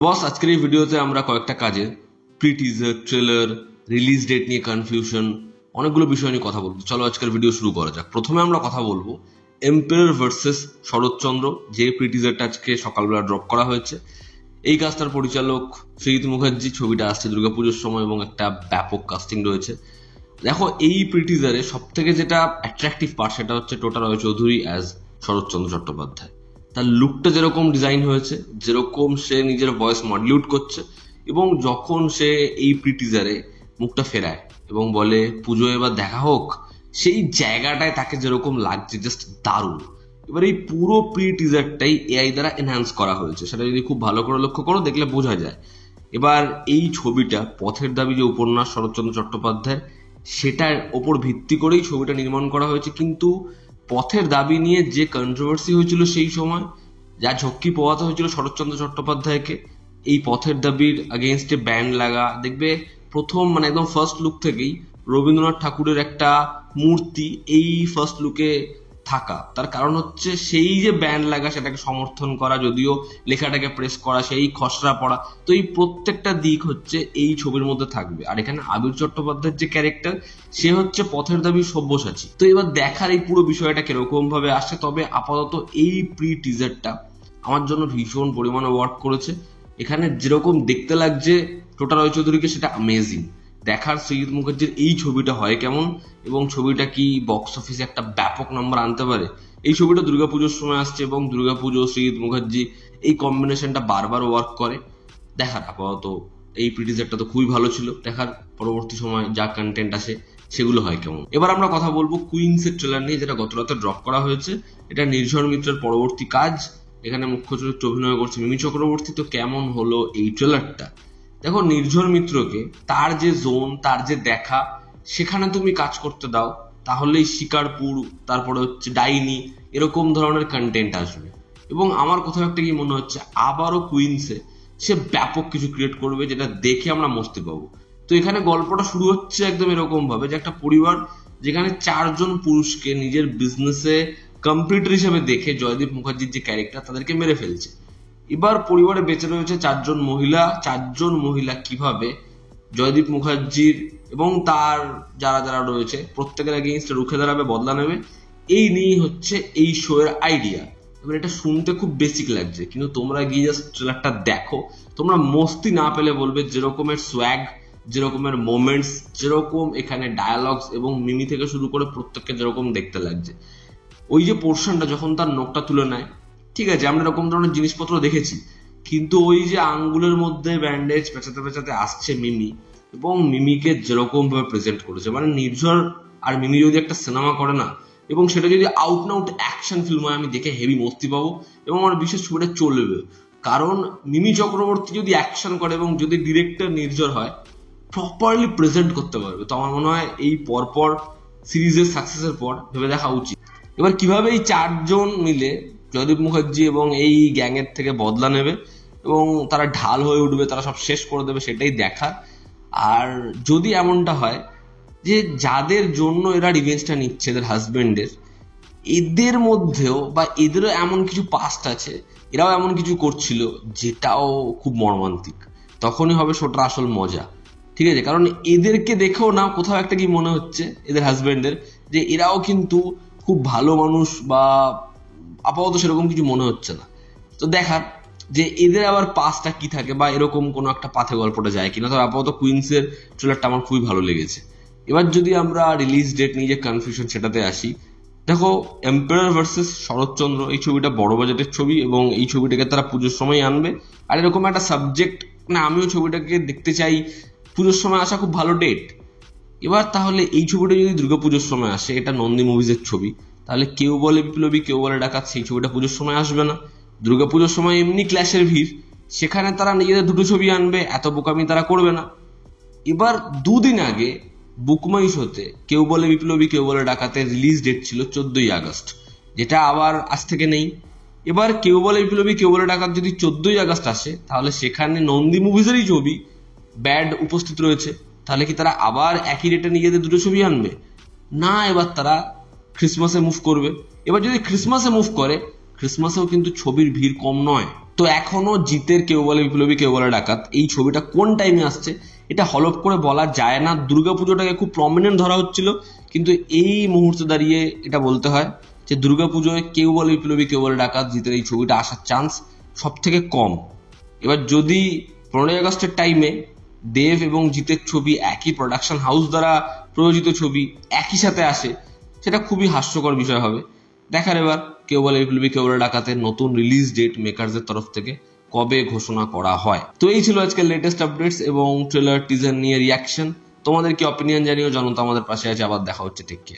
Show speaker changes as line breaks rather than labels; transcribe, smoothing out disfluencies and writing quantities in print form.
বস, আজকের এই ভিডিওতে আমরা কয়েকটা কাজে pre teaser, trailer, release date নিয়ে কনফিউশন, অনেকগুলো বিষয় নিয়ে কথা বলবো। চলো আজকের ভিডিও শুরু করা যাক। প্রথমে আমরা কথা বলবো এম্পায়ার ভার্সেস শরৎচন্দ্র, যে প্রি টিজারটা আজকে সকালবেলা ড্রপ করা হয়েছে। এই কাজটার পরিচালক সৈয়দ মুখার্জি। ছবিটা আসছে দুর্গাপুজোর সময় এবং একটা ব্যাপক কাস্টিং রয়েছে। দেখো, এই প্রি টিজারে সব থেকে যেটা অ্যাট্রাকটিভ পার্ট সেটা হচ্ছে টোটা রয় চৌধুরী অ্যাজ শরৎচন্দ্র চট্টোপাধ্যায়। তার লুকটা যেরকম ডিজাইন হয়েছে, যেরকম সে নিজের ভয়েস মডুলেট করছে, এবং যখন সে এই প্রি টিজারে মুখটা ফেরায় এবং বলে পুজো এবার দেখা হোক, সেই জায়গাটায় তাকে যেরকম লাগছে জাস্ট দারুণ। এবার এই পুরো প্রি টিজারটাই এআই দ্বারা এনহ্যান্স করা হয়েছে, সেটা যদি খুব ভালো করে লক্ষ্য করো দেখলে বোঝা যায়। এবার এই ছবিটা পথের দাবি যে উপন্যাস শরৎচন্দ্র চট্টোপাধ্যায়ের, সেটার ওপর ভিত্তি করেই ছবিটা নির্মাণ করা হয়েছে। কিন্তু পথের দাবি নিয়ে যে কন্ট্রোভার্সি হয়েছিল সেই সময়, যা ঝক্কি পোহাতে হয়েছিল শরৎচন্দ্র চট্টোপাধ্যায়কে, এই পথের দাবির আগেনস্টে ব্যান্ড লাগা, দেখবে প্রথম একদম ফার্স্ট লুক থেকেই রবীন্দ্রনাথ ঠাকুরের একটা মূর্তি এই ফার্স্ট লুকে থাকা। তার কারণ হচ্ছে সেই যে ব্যান্ড লাগা সেটাকে সমর্থন করা, যদিও লেখাটাকে প্রেস করা, সেই খসড়া পড়া, তো এই প্রত্যেকটা দিক হচ্ছে এই ছবির মধ্যে থাকবে। আর এখানে আবির চট্টোপাধ্যায়ের যে ক্যারেক্টার, সে হচ্ছে পথের দাবি সব্যসাচী। তো এবার দেখার এই পুরো বিষয়টা কিরকম ভাবে আসে। তবে আপাতত এই প্রি টিজারটা আমার জন্য ভীষণ পরিমাণে ওয়ার্ক করেছে। এখানে যেরকম দেখতে লাগছে টোটা রয় চৌধুরীকে, সেটা অ্যামেজিং। দেখার সৈয়দ মুখার্জির এই ছবিটা হয় কেমন, এবং ছবিটা কি বক্স অফিসে একটা ব্যাপক নম্বর আনতে পারে। এই ছবিটা দুর্গাপুজোর সময় আসছে এবং দুর্গাপুজো, সৈয়দ মুখার্জি, এই কম্বিনেশনটা বারবার ওয়ার্ক করে। দেখার আপাতত এই প্রিটিজারটা তো খুবই ভালো ছিল। দেখার পরবর্তী সময় যা কন্টেন্ট আসে সেগুলো হয় কেমন। এবার আমরা কথা বলবো কুইন্সের ট্রেলার নিয়ে, যেটা গত রাতে ড্রপ করা হয়েছে। এটা নির্ঝর মিত্রের পরবর্তী কাজ। এখানে মুখ্য চরিত্রে অভিনয় করছে মিমি চক্রবর্তী। তো কেমন হলো এই ট্রেলারটা? দেখো, নির্ঝর মিত্রকে তার যে জোন, তার যে দেখা, সেখানে তুমি কাজ করতে দাও, তাহলেই শিকারপুর, তারপরে হচ্ছে ডাইনি, এরকম ধরনের কন্টেন্ট আসবে। এবং আমার কোথাও একটা কি মনে হচ্ছে, আবারও কুইন্সে সে ব্যাপক কিছু ক্রিয়েট করবে, যেটা দেখে আমরা মস্তি পাবো। তো এখানে গল্পটা শুরু হচ্ছে একদম এরকম ভাবে যে একটা পরিবার যেখানে চারজন পুরুষকে নিজের বিজনেসে কম্পিউটার হিসেবে দেখে জয়দীপ মুখার্জির যে ক্যারেক্টার, তাদেরকে মেরে ফেলছে। এবার পরিবারে বেঁচে রয়েছে চারজন মহিলা। চারজন মহিলা কিভাবে জয়দীপ মুখার্জির এবং তার যারা যারা রয়েছে প্রত্যেকের এগেইনস্টে রুখে দাঁড়াবে, বদলা নেবে, এই নিয়েই হচ্ছে এই শো এর আইডিয়া। এবার এটা শুনতে খুব বেসিক লাগছে, কিন্তু তোমরা গিয়ে জাস্ট ট্রেলারটা দেখো, তোমরা মস্তি না পেলে বলবে যেরকমের সোয়াগ, যেরকমের মোমেন্টস, যেরকম এখানে ডায়ালগস এবং মিমি থেকে শুরু করে প্রত্যেককে যেরকম দেখতে লাগছে। ওই যে পোর্শনটা যখন তার নখটা তুলে নেয়, ঠিক আছে, আমরা এরকম ধরনের জিনিসপত্র দেখেছি, কিন্তু ওই যে আঙ্গুলের মধ্যে ব্যান্ডেজ পেঁচাতে পেঁচাতে আসছে মিমি, এবং মিমিকে যেরকম ভাবে প্রেজেন্ট করেছে, নির্ঝর আর মিমি যদি একটা সিনেমা করে না, এবং সেটা যদি আউট না আউট অ্যাকশন ফিল্ম হয়, আমি দেখে হেভি মস্তি পাবো এবং আমার বিশেষ ছবিটা চলবে। কারণ মিমি চক্রবর্তী যদি অ্যাকশন করে এবং যদি ডিরেক্টর নির্ঝর হয়, প্রপারলি প্রেজেন্ট করতে পারবে। তো আমার মনে হয় এই পরপর সিরিজের সাকসেসের পর ভেবে দেখা উচিত এবার কিভাবে এই চারজন মিলে জয়দীপ মুখার্জি এবং এই গ্যাংয়ের থেকে বদলা নেবে এবং তারা ঢাল হয়ে উঠবে, তারা সব শেষ করে দেবে, সেটাই দেখার। আর যদি এমনটা হয় যে যাদের জন্য এরা রিভেঞ্জটা নিচ্ছে, এদের হাজবেন্ডের, এদের মধ্যেও বা এদেরও এমন কিছু পাস্ট আছে, এরাও এমন কিছু করছিল যেটাও খুব মর্মান্তিক, তখনই হবে শোটার আসল মজা। ঠিক আছে, কারণ এদেরকে দেখেও না কোথাও একটা কি মনে হচ্ছে এদের হাজবেন্ডের, যে এরাও কিন্তু খুব ভালো মানুষ, বা আপাতত সেরকম কিছু মনে হচ্ছে না। তো দেখার যে এদের আবার পাসটা কি থাকে, বা এরকম কোনো একটা পাথে গল্পটা যায় কিনা। তবে আপাতত কুইন্সের ট্রেলারটা আমার খুবই ভালো লেগেছে। এবার যদি আমরা রিলিজ ডেট নিয়ে যে কনফিউশন সেটাতে আসি, দেখো, এম্পায়ার ভার্সেস শরৎচন্দ্র, এই ছবিটা বড় বাজেটের ছবি এবং এই ছবিটাকে তারা পুজোর সময় আনবে। আর এরকম একটা সাবজেক্ট, আমিও ছবিটাকে দেখতে চাই, পুজোর সময় আসা খুব ভালো ডেট। এবার তাহলে এই ছবিটা যদি দুর্গাপুজোর সময় আসে, এটা নন্দী মুভিজের ছবি, তাহলে কেউ বলে বিপ্লবী, কেউ বলে ডাকাত, সেই ছবিটা পুজোর সময় আসবে না। দুর্গাপুজোর সময় এমনি ক্ল্যাশের ভিড়, সেখানে তারা নিজেদের দুটো ছবি আনবে, এত বোকামি তারা করবে না। এবার দুদিন আগে বুকমাই শোতে কেউ বলে বিপ্লবী, কেউ বলে ডাকাতের রিলিজ ডেট ছিল 14ই আগস্ট, যেটা আবার আজ থেকে নেই। এবার কেউ বলে বিপ্লবী, কেউ বলে ডাকাত যদি 14ই আগস্ট আসে, তাহলে সেখানে নন্দী মুভিজেরই ছবি ব্যাড উপস্থিত রয়েছে, তাহলে কি তারা আবার একই ডেটে নিজেদের দুটো ছবি আনবে? না, এবার তারা ক্রিসমাসে মুভ করবে। এবার যদি ক্রিসমাসে মুভ করে, ক্রিসমাসেও কিন্তু ছবির ভিড় কম নয়। তো এখনো জিতের কেউ বলে বিপ্লবী কেউ বলে ডাকাত এই ছবিটা কোন টাইমে আসছে এটা হলফ করে বলা যায় না। দুর্গাপুজোটাকে খুব প্রমিনেন্ট ধরা হচ্ছিল, কিন্তু এই মুহূর্তে দাঁড়িয়ে এটা বলতে হয় যে দুর্গাপুজোয় কেউ বলে বিপ্লবী কেউ বলে ডাকাত জিতের এই ছবিটা আসার চান্স সব থেকে কম। এবার যদি 15ই আগস্টের টাইমে দেব এবং জিতের ছবি একই প্রোডাকশন হাউস দ্বারা প্রযোজিত ছবি একই সাথে আসে, সেটা খুবই হাস্যকর বিষয় হবে। দেখার এবার কেউ বলে বিপ্লবী কেউ বলে ডাকাতের নতুন রিলিজ ডেট মেকারসদের তরফ থেকে কবে ঘোষণা করা হয়। তো এই ছিল আজকের লেটেস্ট আপডেটস এবং ট্রেলার টিজার নিয়ে রিয়াকশন। তোমাদের কি অপিনিয়ন জানিও, জানো তো আমাদের পাশে আছে। আবার দেখা হচ্ছে, টেক কেয়ার।